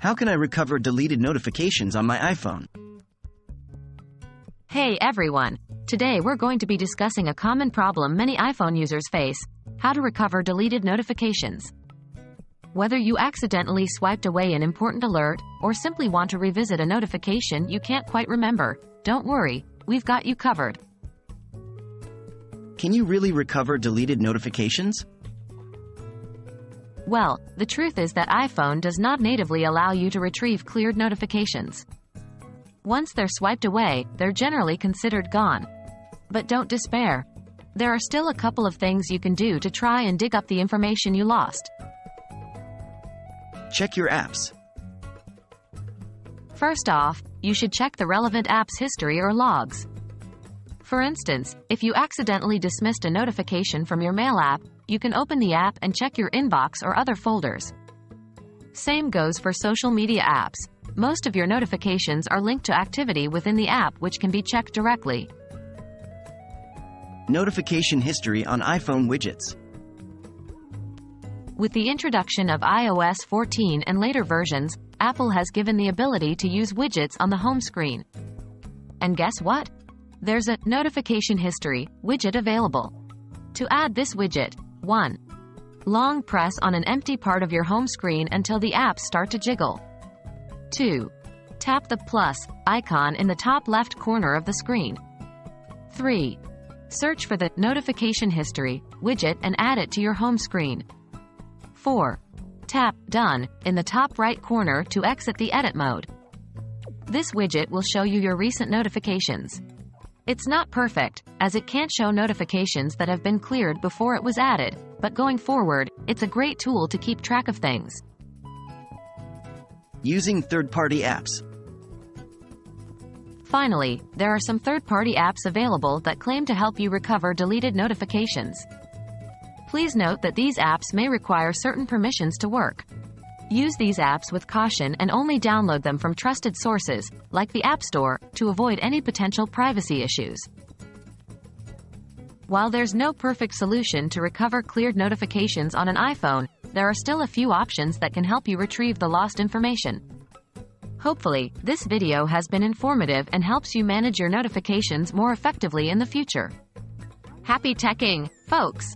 How can I recover deleted notifications on my iPhone? Hey everyone! Today we're going to be discussing a common problem many iPhone users face: how to recover deleted notifications. Whether you accidentally swiped away an important alert, or simply want to revisit a notification you can't quite remember, don't worry, we've got you covered. Can you really recover deleted notifications? Well, the truth is that iPhone does not natively allow you to retrieve cleared notifications. Once they're swiped away, they're generally considered gone. But don't despair. There are still a couple of things you can do to try and dig up the information you lost. Check your apps. First off, you should check the relevant app's history or logs. For instance, if you accidentally dismissed a notification from your Mail app, you can open the app and check your inbox or other folders. Same goes for social media apps. Most of your notifications are linked to activity within the app, which can be checked directly. Notification history on iPhone widgets. With the introduction of iOS 14 and later versions, Apple has given the ability to use widgets on the home screen. And guess what? There's a notification history widget available. To add this widget, 1. Long press on an empty part of your home screen until the apps start to jiggle. 2. Tap the plus icon in the top left corner of the screen. 3. Search for the notification history widget and add it to your home screen. 4. Tap Done in the top right corner to exit the edit mode. This widget will show you your recent notifications. It's not perfect, as it can't show notifications that have been cleared before it was added, but going forward, it's a great tool to keep track of things. Using third-party apps. Finally, there are some third-party apps available that claim to help you recover deleted notifications. Please note that these apps may require certain permissions to work. Use these apps with caution and only download them from trusted sources, like the App Store, to avoid any potential privacy issues. While there's no perfect solution to recover cleared notifications on an iPhone, there are still a few options that can help you retrieve the lost information. Hopefully, this video has been informative and helps you manage your notifications more effectively in the future. Happy teching, folks!